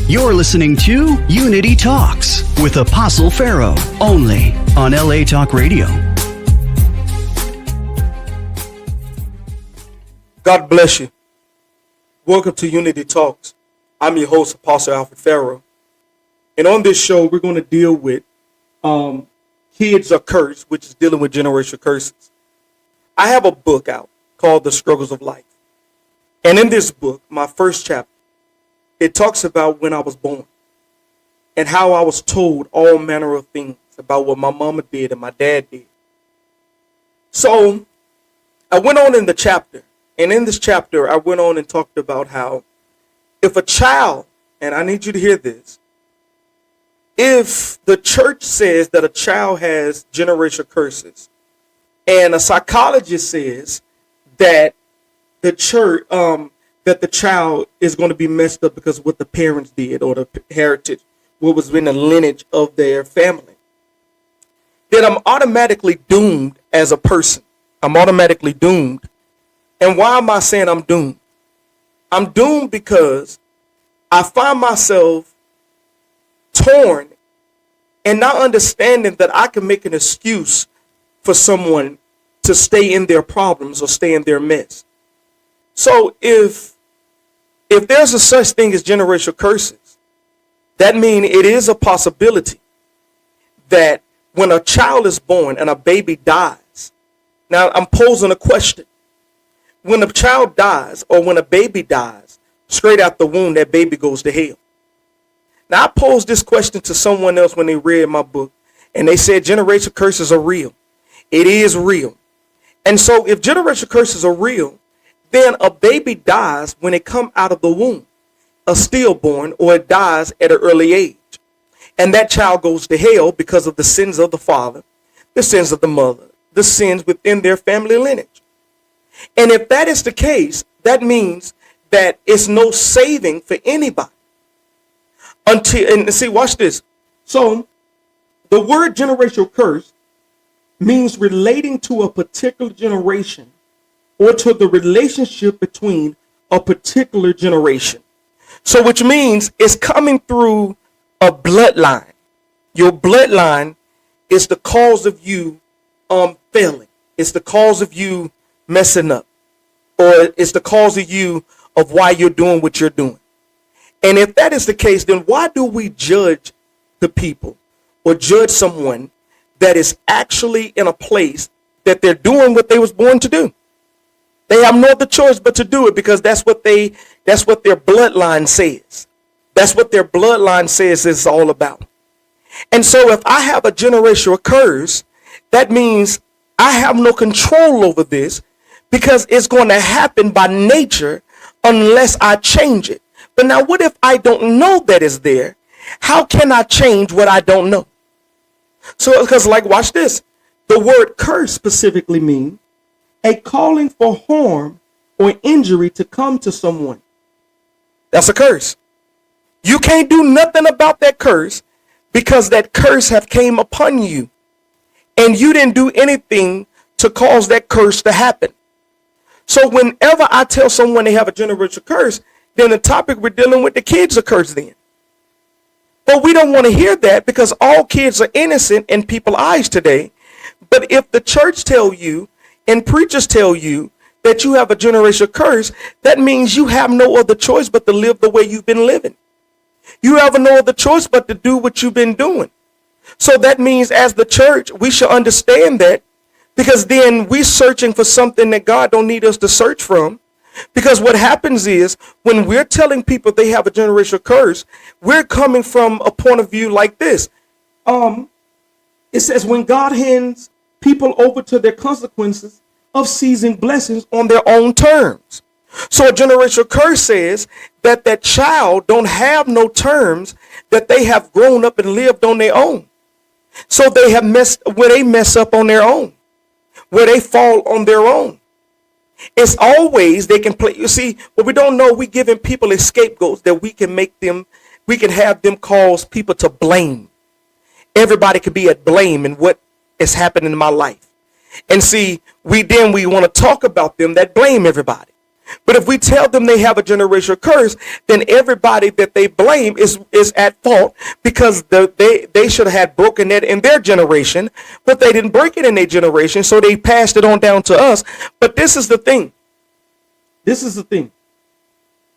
You're listening to Unity Talks with Apostle Farrow, only on LA Talk Radio. God bless you. Welcome to Unity Talks. I'm your host, Apostle Farrow. And on this show, we're going to deal with kids are cursed, which is dealing with generational curses. I have a book out called The Struggles of Life. And in this book, my first chapter, it talks about when I was born and how I was told all manner of things about what my mama did and my dad did. So I went on in the chapter, and in this chapter, I went on and talked about how if a child, and I need you to hear this, if the church says that a child has generational curses, and a psychologist says that the church, that the child is going to be messed up because of what the parents did or the heritage, what was in the lineage of their family, then I'm automatically doomed as a person. I'm automatically doomed. And why am I saying I'm doomed? I'm doomed because I find myself torn and not understanding that I can make an excuse for someone to stay in their problems or stay in their mess. So if there's a such thing as generational curses, that means it is a possibility that when a child is born and a baby dies, now I'm posing a question. When a child dies or when a baby dies, straight out the womb, that baby goes to hell. Now I posed this question to someone else when they read my book, and they said generational curses are real. It is real. And so if generational curses are real, then a baby dies when it comes out of the womb, a stillborn, or it dies at an early age. And that child goes to hell because of the sins of the father, the sins of the mother, the sins within their family lineage. And if that is the case, that means that it's no saving for anybody. And see, watch this. So the word generational curse means relating to a particular generation or to the relationship between a particular generation. So which means it's coming through a bloodline. Your bloodline is the cause of you failing. It's the cause of you messing up. Or it's the cause of you of why you're doing what you're doing. And if that is the case, then why do we judge the people or judge someone that is actually in a place that they're doing what they was born to do? They have no other choice but to do it because that's what their bloodline says. That's what their bloodline says it's all about. And so if I have a generational curse, that means I have no control over this because it's going to happen by nature unless I change it. But now what if I don't know that it's there? How can I change what I don't know? So, because watch this. The word curse specifically means a calling for harm or injury to come to someone. That's a curse. You can't do nothing about that curse because that curse have came upon you. And you didn't do anything to cause that curse to happen. So whenever I tell someone they have a generational curse, then the topic we're dealing with, the kids are cursed then. But we don't want to hear that because all kids are innocent in people's eyes today. But if the church tell you and preachers tell you that you have a generational curse, that means you have no other choice but to live the way you've been living. You have no other choice but to do what you've been doing. So that means as the church, we should understand that, because then we're searching for something that God don't need us to search from. Because what happens is when we're telling people they have a generational curse, we're coming from a point of view like this. It says when God hands people over to their consequences of seizing blessings on their own terms. So a generational curse says that that child don't have no terms, that they have grown up and lived on their own. So they have mess up on their own, where they fall on their own. It's always they can play. You see, what we don't know, we giving people a scapegoats that we can have them cause people to blame. Everybody could be at blame in what is happening in my life. And see, we want to talk about them that blame everybody. But if we tell them they have a generational curse, then everybody that they blame is at fault because they should have had broken it in their generation, but they didn't break it in their generation, so they passed it on down to us. But this is the thing. This is the thing.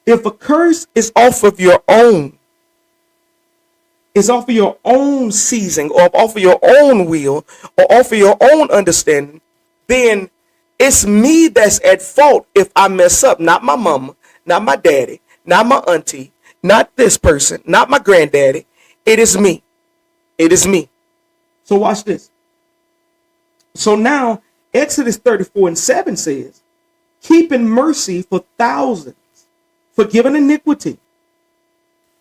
If a curse is off of your own, season, or off of your own will, or off of your own understanding, then it's me that's at fault if I mess up. Not my mama, not my daddy, not my auntie, not this person, not my granddaddy. It is me. It is me. So watch this. So now Exodus 34:7 says, keeping mercy for thousands, forgiving iniquity,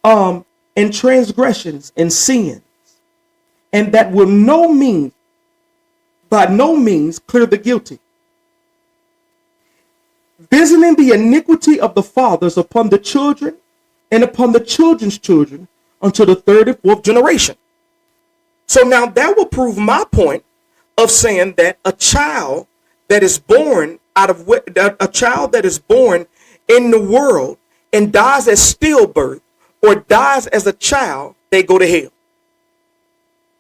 and transgressions and sins, and that will by no means clear the guilty, visiting the iniquity of the fathers upon the children and upon the children's children until the third and fourth generation. So now that will prove my point of saying that a child that is born in the world and dies at stillbirth or dies as a child, they go to hell.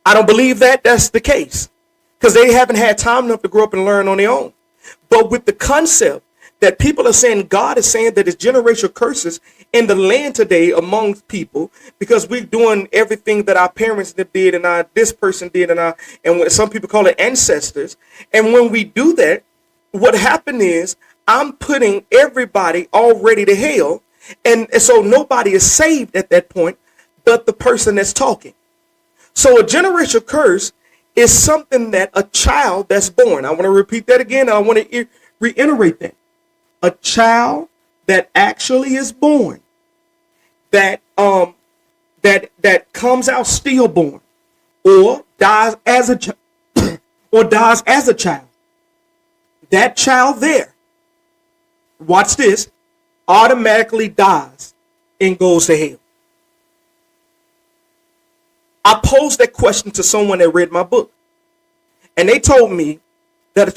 I don't believe that that's the case because they haven't had time enough to grow up and learn on their own. But with the concept that people are saying, God is saying that it's generational curses in the land today amongst people because we're doing everything that our parents did and this person did and when some people call it ancestors. And when we do that, what happened is I'm putting everybody already to hell. And so nobody is saved at that point but the person that's talking. So a generational curse is something that a child that's born. I want to repeat that again. I want to reiterate that. A child that actually is born, that comes out stillborn, or dies as a child. That child there, watch this, automatically dies and goes to hell. I posed that question to someone that read my book, and they told me that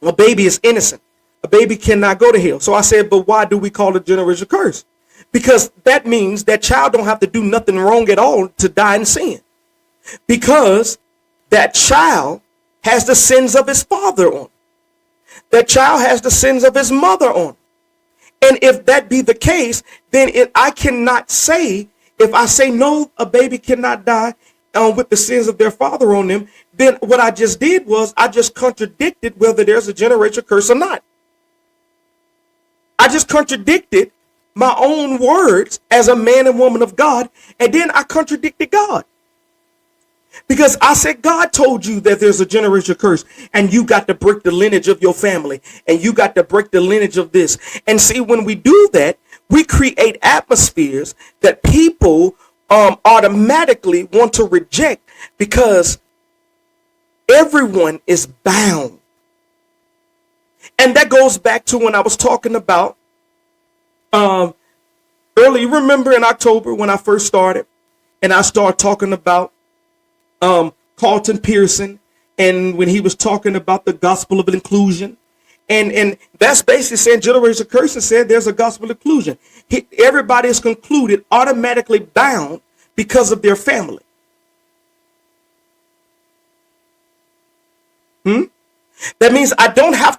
a baby is innocent. A baby cannot go to hell. So I said, but why do we call it generational curse? Because that means that child don't have to do nothing wrong at all to die in sin. Because that child has the sins of his father on. That child has the sins of his mother on. And if that be the case, then I cannot say, if I say no, a baby cannot die with the sins of their father on them, then what I just did was I just contradicted whether there's a generational curse or not. I just contradicted my own words as a man and woman of God, and then I contradicted God. Because I said, God told you that there's a generational curse, and you got to break the lineage of your family, and you got to break the lineage of this. And see, when we do that, we create atmospheres that people automatically want to reject because everyone is bound. And that goes back to when I was talking about early. You remember in October when I first started, and I started talking about Carlton Pearson, and when he was talking about the gospel of inclusion, and that's basically saying generational curses said there's a gospel of inclusion. Everybody is concluded automatically bound because of their family. That means I don't have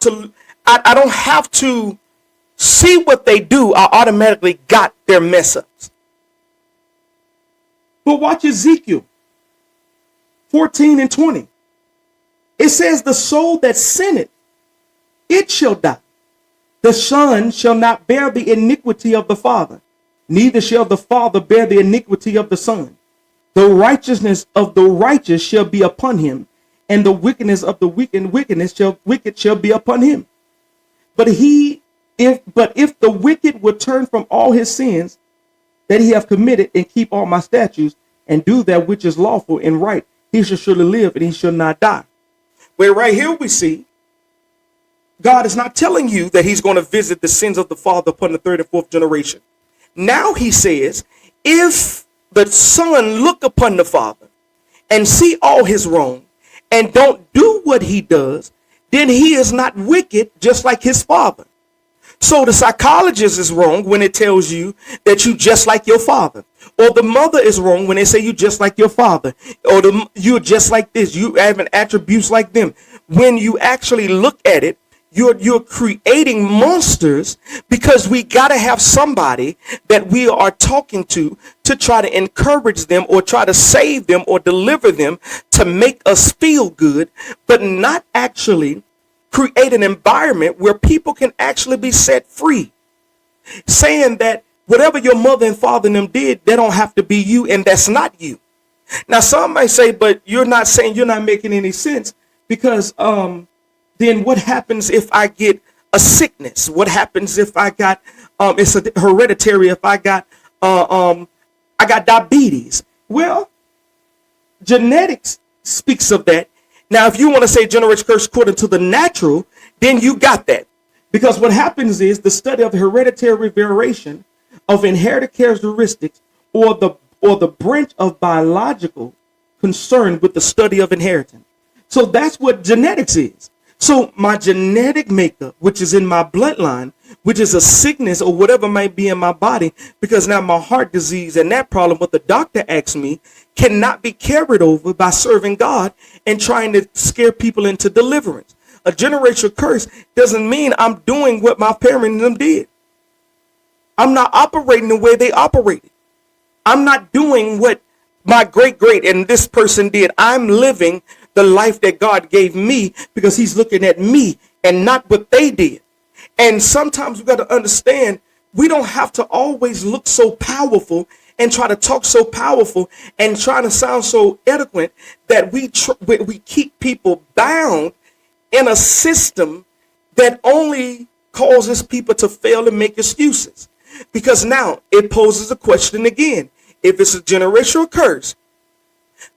to see what they do. I automatically got their mess ups. But watch Ezekiel 14:20. It says, the soul that sinneth, it shall die. The son shall not bear the iniquity of the father, neither shall the father bear the iniquity of the son. The righteousness of the righteous shall be upon him, and the wickedness of the wicked shall be upon him. But if the wicked would turn from all his sins that he hath committed, and keep all my statutes, and do that which is lawful and right, he shall surely live, and he shall not die. Where right here we see God is not telling you that he's going to visit the sins of the father upon the third and fourth generation. Now he says, if the son look upon the father and see all his wrong and don't do what he does, then he is not wicked just like his father. So the psychologist is wrong when it tells you that you just like your father. Or the mother is wrong when they say you just like your father. Or you're just like this. You have an attributes like them. When you actually look at it, you're creating monsters, because we got to have somebody that we are talking to try to encourage them or try to save them or deliver them to make us feel good, but not actually create an environment where people can actually be set free. Saying that whatever your mother and father and them did, they don't have to be you, and that's not you. Now, some might say, but you're not saying, you're not making any sense, because then what happens if I get a sickness? What happens if I got it's a hereditary, if I got diabetes? Well, genetics speaks of that. Now, if you want to say generation curse according to the natural, then you got that. Because what happens is the study of hereditary variation of inherited characteristics, or the branch of biological concern with the study of inheritance. So that's what genetics is. So my genetic makeup, which is in my bloodline, which is a sickness or whatever might be in my body, because now my heart disease and that problem, what the doctor asked me, cannot be carried over by serving God and trying to scare people into deliverance. A generational curse doesn't mean I'm doing what my parents and them did. I'm not operating the way they operated. I'm not doing what my great and this person did. I'm living the life that God gave me, because he's looking at me and not what they did. And sometimes we got to understand, we don't have to always look so powerful and try to talk so powerful and try to sound so eloquent that we keep people bound in a system that only causes people to fail and make excuses. Because now it poses a question again. If it's a generational curse,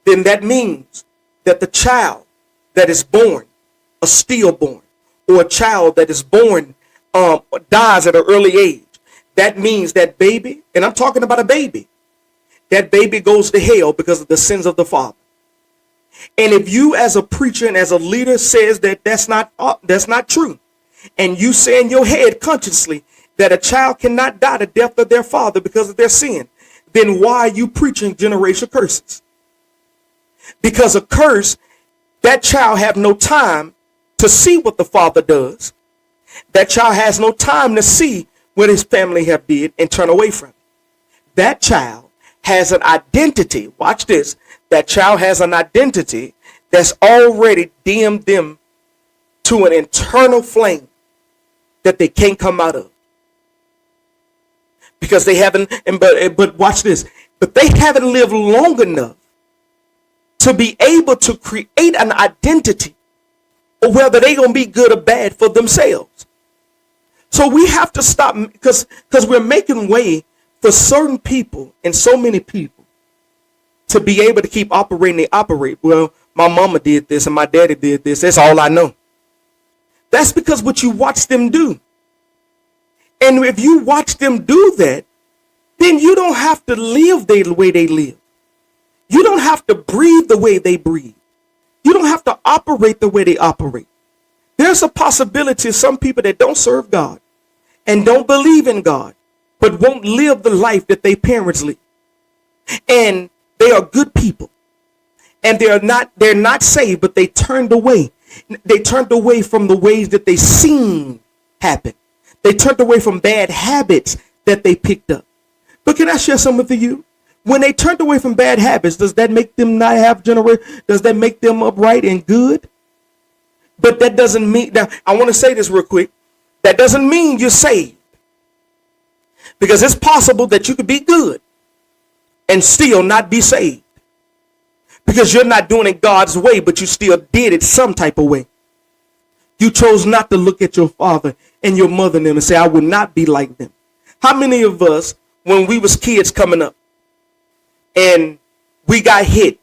then that means that the child that is born, a stillborn, or a child that is born dies at an early age, that means that baby, and I'm talking about a baby, that baby goes to hell because of the sins of the father. And if you as a preacher and as a leader says that that's not true, and you say in your head consciously that a child cannot die the death of their father because of their sin, then why are you preaching generational curses? Because a curse, that child have no time to see what the father does. That child has no time to see what his family have did and turn away from it. That child has an identity. Watch this. That child has an identity that's already dimmed them to an internal flame that they can't come out of. Because they haven't, but watch this, but they haven't lived long enough to be able to create an identity or whether they're going to be good or bad for themselves. So we have to stop, because we're making way for certain people and so many people to be able to keep operating. They operate. Well, my mama did this and my daddy did this. That's all I know. That's because what you watch them do. And if you watch them do that, then you don't have to live the way they live. You don't have to breathe the way they breathe. You don't have to operate the way they operate. There's a possibility of some people that don't serve God and don't believe in God, but won't live the life that their parents live. And they are good people. And they're not saved, but they turned away. They turned away from the ways that they seen happen. They turned away from bad habits that they picked up. But can I share something with you? When they turned away from bad habits, does that make them not have generation? Does that make them upright and good? But that doesn't mean, now I want to say this real quick. That doesn't mean you're saved. Because it's possible that you could be good and still not be saved. Because you're not doing it God's way, but you still did it some type of way. You chose not to look at your father and your mother and them and say, I would not be like them. How many of us, when we was kids coming up and we got hit,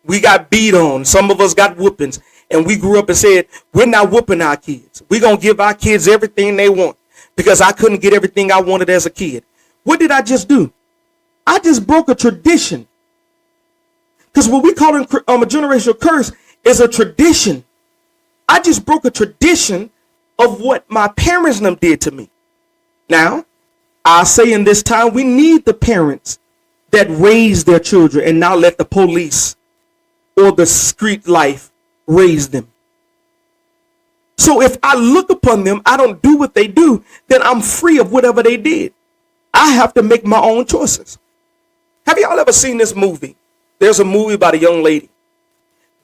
we got beat on, some of us got whoopings, and we grew up and said, we're not whooping our kids. We're going to give our kids everything they want because I couldn't get everything I wanted as a kid. What did I just do? I just broke a tradition. Because what we call a generational curse is a tradition. I just broke a tradition of what my parents and them did to me. Now, I say in this time, we need the parents that raise their children and not let the police or the street life raise them. So if I look upon them, I don't do what they do, then I'm free of whatever they did. I have to make my own choices. Have y'all ever seen this movie? There's a movie about a young lady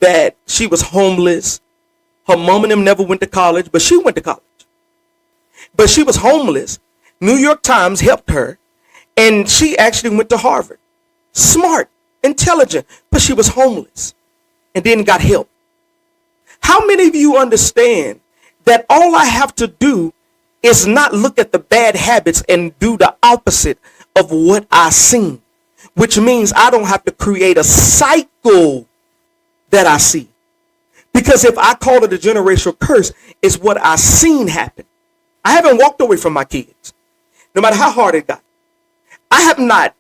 that she was homeless. Her mom and them never went to college, but she went to college. But she was homeless. New York Times helped her, and she actually went to Harvard. Smart, intelligent, but she was homeless and then got help. How many of you understand that all I have to do is not look at the bad habits and do the opposite of what I seen, which means I don't have to create a cycle that I see. Because if I call it a generational curse, it's what I seen happen. I haven't walked away from my kids, no matter how hard it got. I have not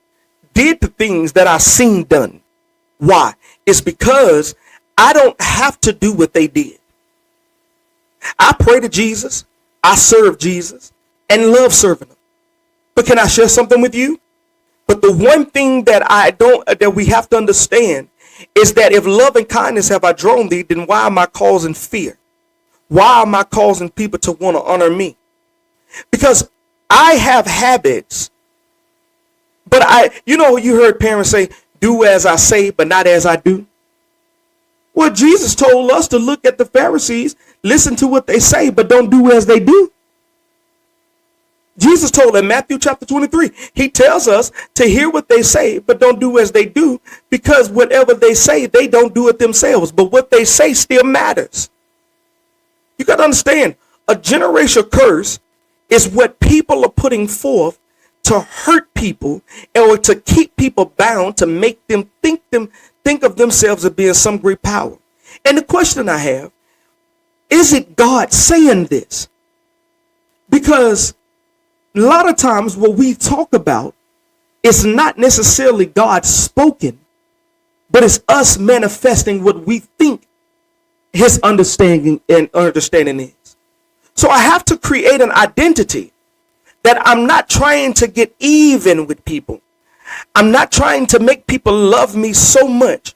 did the things that I seen done. Why? It's because I don't have to do what they did. I pray to Jesus, I serve Jesus, and love serving him. But can I share something with you? But the one thing that we have to understand is that if love and kindness have I drawn thee, then why am I causing fear? Why am I causing people to want to honor me? Because I have habits, but you heard parents say, do as I say, but not as I do. Well, Jesus told us to look at the Pharisees, listen to what they say, but don't do as they do. Jesus told in Matthew chapter 23, he tells us to hear what they say, but don't do as they do, because whatever they say, they don't do it themselves. But what they say still matters. You got to understand, a generational curse is what people are putting forth to hurt people or to keep people bound, to make them think of themselves as being some great power. And the question I have, is it God saying this? Because a lot of times what we talk about is not necessarily God spoken, but it's us manifesting what we think his understanding is. So I have to create an identity that I'm not trying to get even with people. I'm not trying to make people love me so much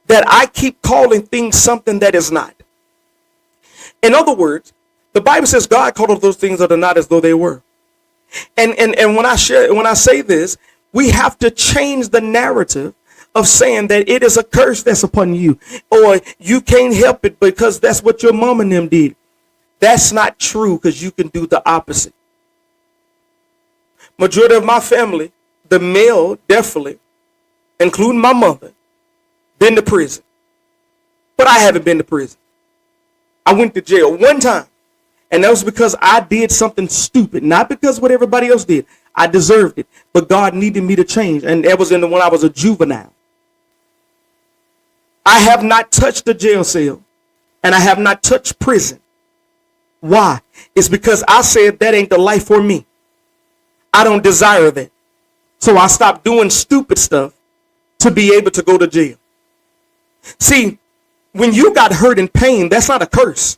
that I keep calling things something that is not. In other words, the Bible says God called those things that are not as though they were. And when I say this, we have to change the narrative of saying that it is a curse that's upon you, or you can't help it because that's what your mom and them did. That's not true, because you can do the opposite. Majority of my family, the male definitely, including my mother, been to prison. But I haven't been to prison. I went to jail one time. And that was because I did something stupid, not because what everybody else did. I deserved it, but God needed me to change. And that was when I was a juvenile. I have not touched a jail cell, and I have not touched prison. Why? It's because I said that ain't the life for me. I don't desire that. So I stopped doing stupid stuff to be able to go to jail. See, when you got hurt and pain, that's not a curse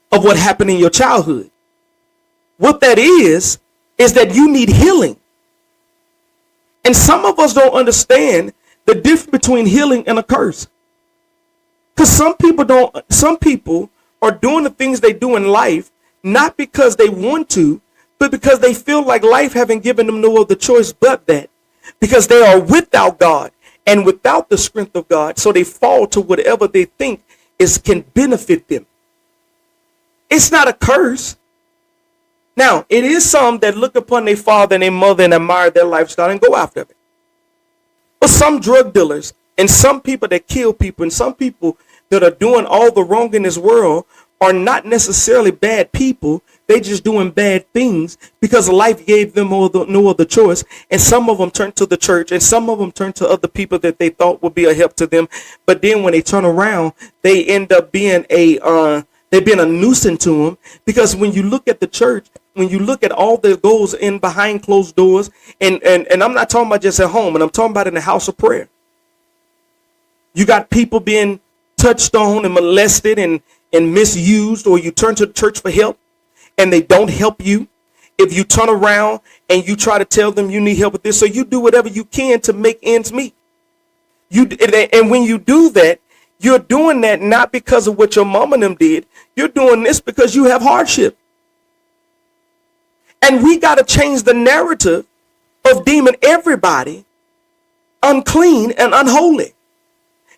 of what happened in your childhood. What that is that you need healing. And some of us don't understand the difference between healing and a curse. Because some people are doing the things they do in life, not because they want to, but because they feel like life haven't given them no other choice but that. Because they are without God and without the strength of God. So they fall to whatever they think can benefit them. It's not a curse. Now, it is some that look upon their father and their mother and admire their lifestyle and go after it. But some drug dealers and some people that kill people and some people that are doing all the wrong in this world are not necessarily bad people. They just doing bad things because life gave them no other choice. And some of them turn to the church, and some of them turn to other people that they thought would be a help to them. But then when they turn around, they end up being they've been a nuisance to them. Because when you look at the church, when you look at all that goes in behind closed doors, and I'm not talking about just at home, and I'm talking about in the house of prayer. You got people being touched on and molested and and misused, or you turn to the church for help and they don't help you, if you turn around and you try to tell them you need help with this, so you do whatever you can to make ends meet. And when you do that, you're doing that not because of what your mom and them did. You're doing this because you have hardship. And we got to change the narrative of deeming everybody unclean and unholy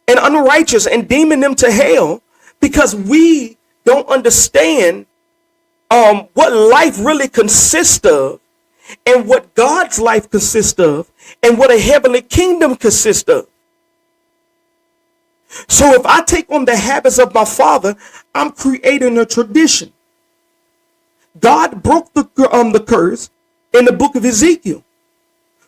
and unrighteous and deeming them to hell, because we don't understand what life really consists of, and what God's life consists of, and what a heavenly kingdom consists of. So if I take on the habits of my father, I'm creating a tradition. God broke the curse in the book of Ezekiel.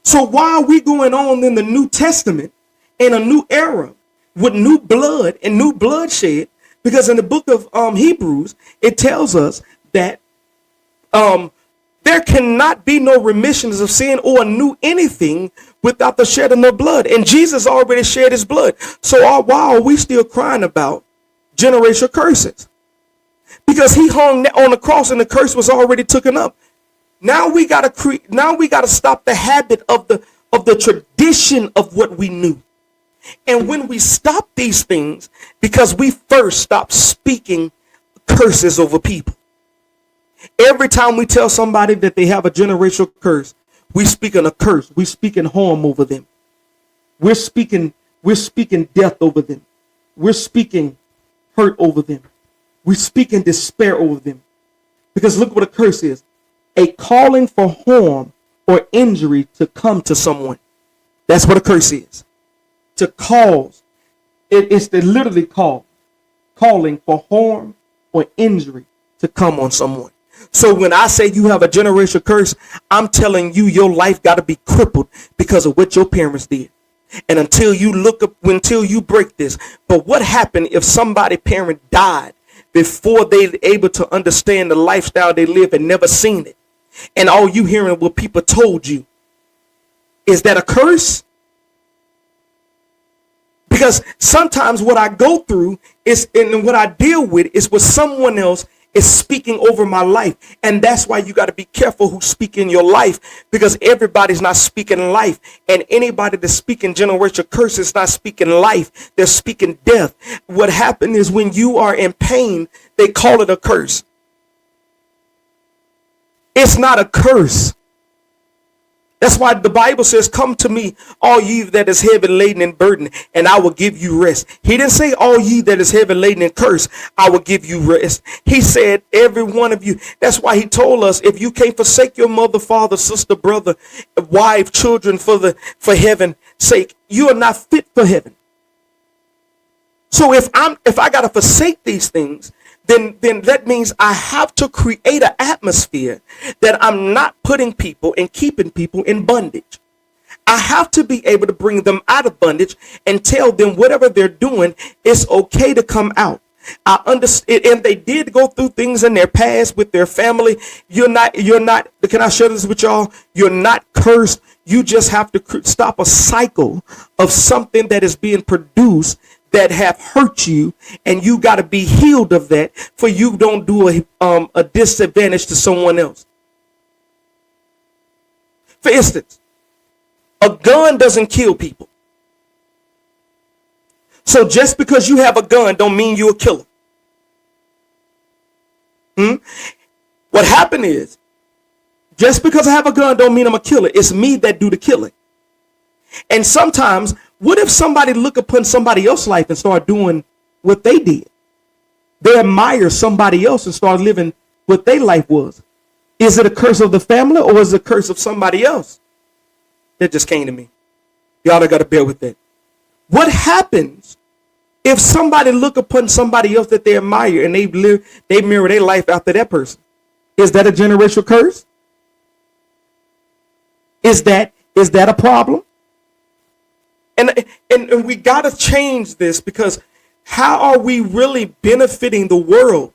So why are we going on in the New Testament in a new era with new blood and new bloodshed? Because in the book of Hebrews, it tells us that there cannot be no remissions of sin or new anything without the shedding of blood. And Jesus already shed his blood. So why are we still crying about generational curses? Because he hung on the cross and the curse was already taken up. Now we gotta stop the habit of the tradition of what we knew. And when we stop these things, because we first stop speaking curses over people. Every time we tell somebody that they have a generational curse, we speaking a curse. We speaking harm over them. We're speaking death over them. We're speaking hurt over them. We're speaking despair over them. Because look what a curse is. A calling for harm or injury to come to someone. That's what a curse is. To cause. It's to literally calling for harm or injury to come on someone. So when I say you have a generational curse, I'm telling you your life got to be crippled because of what your parents did. And until you break this. But what happened if somebody's parent died before they were able to understand the lifestyle they live and never seen it? And all you hearing what people told you. Is that a curse? Because sometimes what I go through is, and what I deal with is what someone else is speaking over my life. And that's why you got to be careful who speak in your life, because everybody's not speaking life. And anybody that's speaking generational curse is not speaking life. They're speaking death. What happened is when you are in pain, they call it a curse. It's not a curse. That's why the Bible says, come to me, all ye that is heavy laden and burdened, and I will give you rest. He didn't say, all ye that is heavy laden and cursed, I will give you rest. He said, every one of you. That's why he told us, if you can't forsake your mother, father, sister, brother, wife, children for heaven's sake, you are not fit for heaven. So if I got to forsake these things, then that means I have to create an atmosphere that I'm not putting people and keeping people in bondage. I have to be able to bring them out of bondage and tell them whatever they're doing, it's okay to come out. I understand, and they did go through things in their past with their family. You're not, can I share this with y'all? You're not cursed. You just have to stop a cycle of something that is being produced that have hurt you, and you got to be healed of that, for you don't do a disadvantage to someone else. For instance, a gun doesn't kill people. So just because you have a gun don't mean you're a killer. What happened is, just because I have a gun don't mean I'm a killer. It's me that do the killing. And sometimes, what if somebody look upon somebody else's life and start doing what they did? They admire somebody else and start living what their life was. Is it a curse of the family, or is it a curse of somebody else? That just came to me. Y'all got to bear with that. What happens if somebody look upon somebody else that they admire and they mirror their life after that person? Is that a generational curse? Is that a problem? And we got to change this, because how are we really benefiting the world?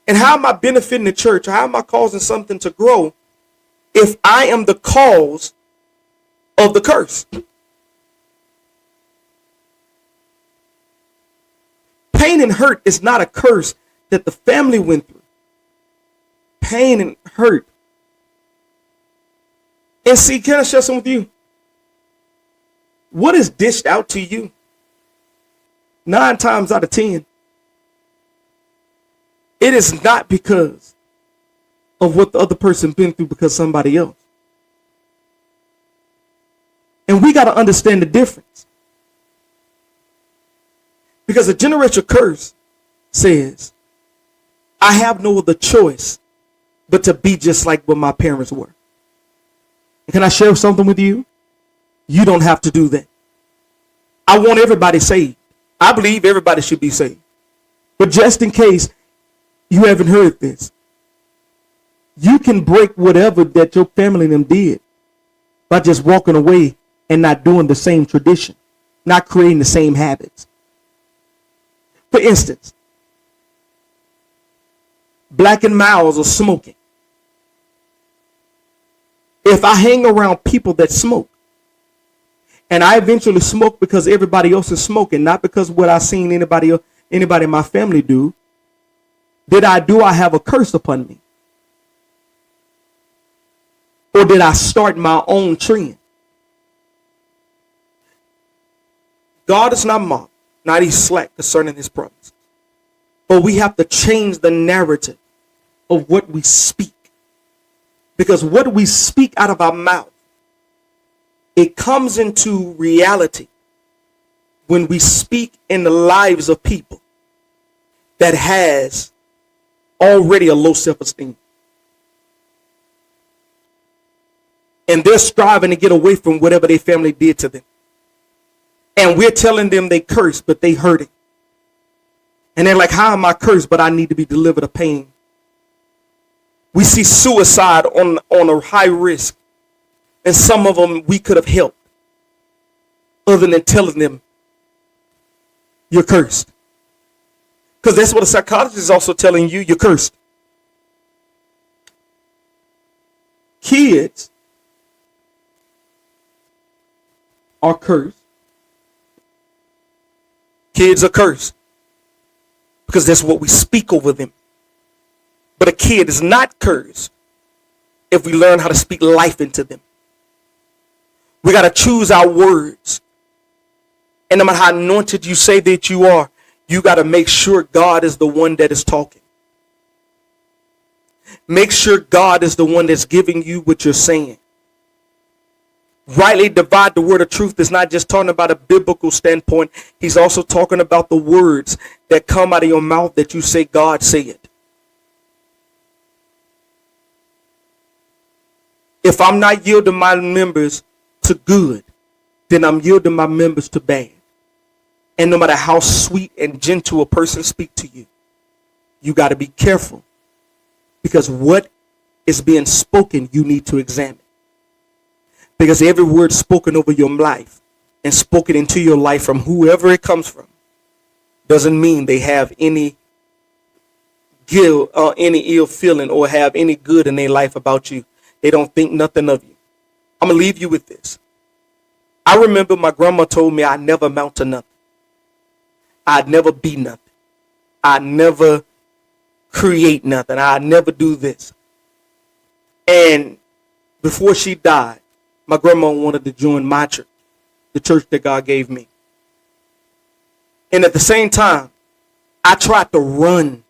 And how am I benefiting the church? How am I causing something to grow if I am the cause of the curse? Pain and hurt is not a curse that the family went through. Pain and hurt. And see, can I share something with you? What is dished out to you, 9 times out of 10, it is not because of what the other person been through, because somebody else. And we got to understand the difference. Because a generational curse says, I have no other choice but to be just like what my parents were. And can I share something with you? You don't have to do that. I want everybody saved. I believe everybody should be saved. But just in case you haven't heard this, you can break whatever that your family and them did by just walking away and not doing the same tradition, not creating the same habits. For instance, blacking mouths or smoking. If I hang around people that smoke, and I eventually smoke because everybody else is smoking, not because what I seen anybody in my family do, I have a curse upon me? Or did I start my own trend? God is not mocked, not he's slack concerning his promise. But we have to change the narrative of what we speak. Because what we speak out of our mouth, it comes into reality when we speak in the lives of people that has already a low self-esteem. And they're striving to get away from whatever their family did to them. And we're telling them they cursed, but they hurting. And they're like, how am I cursed, but I need to be delivered of pain? We see suicide on a high risk. And some of them we could have helped other than telling them you're cursed. Because that's what a psychologist is also telling you, you're cursed. Kids are cursed. Kids are cursed because that's what we speak over them. But a kid is not cursed if we learn how to speak life into them. We got to choose our words. And no matter how anointed you say that you are, you got to make sure God is the one that is talking. Make sure God is the one that's giving you what you're saying. Rightly divide the word of truth is not just talking about a biblical standpoint. He's also talking about the words that come out of your mouth that you say God said. If I'm not yielding my members to good, then I'm yielding my members to bad. And no matter how sweet and gentle a person speak to you, you got to be careful. Because what is being spoken, you need to examine. Because every word spoken over your life and spoken into your life from whoever it comes from doesn't mean they have any guilt or any ill feeling or have any good in their life about you. They don't think nothing of you. I'm going to leave you with this. I remember my grandma told me I'd never amount to nothing. I'd never be nothing. I'd never create nothing. I'd never do this. And before she died, my grandma wanted to join my church, the church that God gave me. And at the same time, I tried to run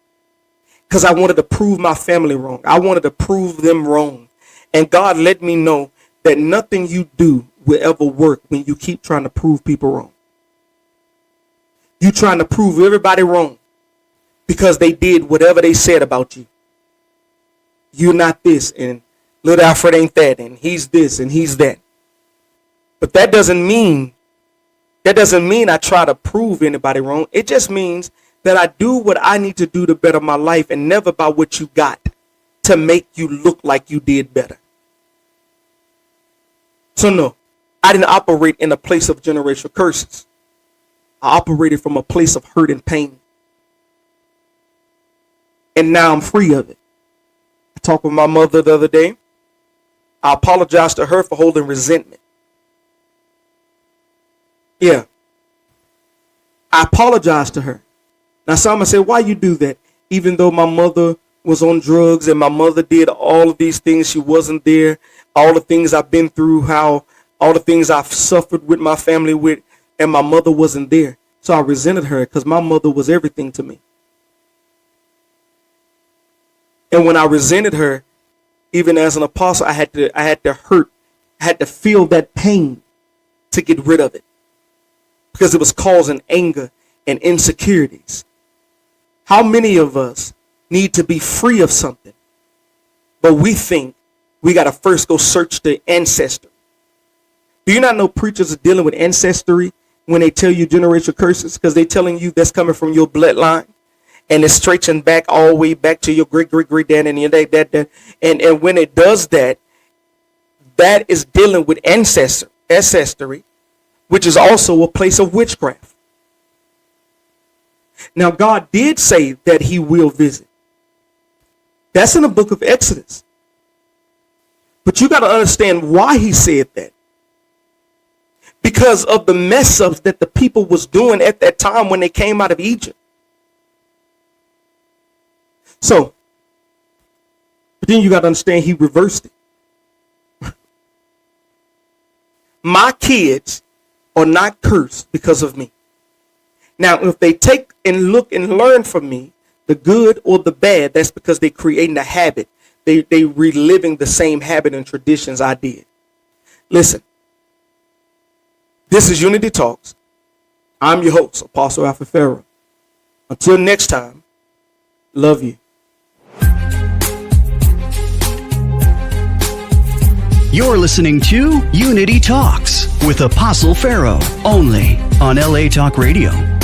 because I wanted to prove my family wrong. I wanted to prove them wrong. And God let me know that nothing you do will ever work when you keep trying to prove people wrong. You trying to prove everybody wrong because they did whatever they said about you. You're not this, and little Alfred ain't that, and he's this, and he's that. But that doesn't mean I try to prove anybody wrong. It just means that I do what I need to do to better my life, and never by what you got to make you look like you did better. So no, I didn't operate in a place of generational curses. I operated from a place of hurt and pain. And now I'm free of it. I talked with my mother the other day. I apologized to her for holding resentment. Yeah. I apologized to her Now, some might say, why you do that? Even though my mother was on drugs and my mother did all of these things, she wasn't there. All the things I've been through, all the things I've suffered with my family with, and my mother wasn't there. So I resented her because my mother was everything to me. And when I resented her, even as an apostle, I had to hurt, I had to feel that pain to get rid of it, because it was causing anger and insecurities. How many of us need to be free of something, but we think we got to first go search the ancestry? Do you not know preachers are dealing with ancestry when they tell you generational curses? Because they're telling you that's coming from your bloodline, and it's stretching back all the way back to your great dad and your dad. And when it does that, that is dealing with ancestry, which is also a place of witchcraft. Now, God did say that he will visit. That's in the book of Exodus. But you got to understand why he said that. Because of the mess ups that the people was doing at that time when they came out of Egypt. So, but then you got to understand he reversed it. My kids are not cursed because of me. Now, if they take and look and learn from me, the good or the bad, that's because they're creating a habit. They reliving the same habit and traditions I did. Listen, this is Unity Talks. I'm your host, Apostle Farrow. Until next time, love you. You're listening to Unity Talks with Apostle Farrow, only on LA Talk Radio.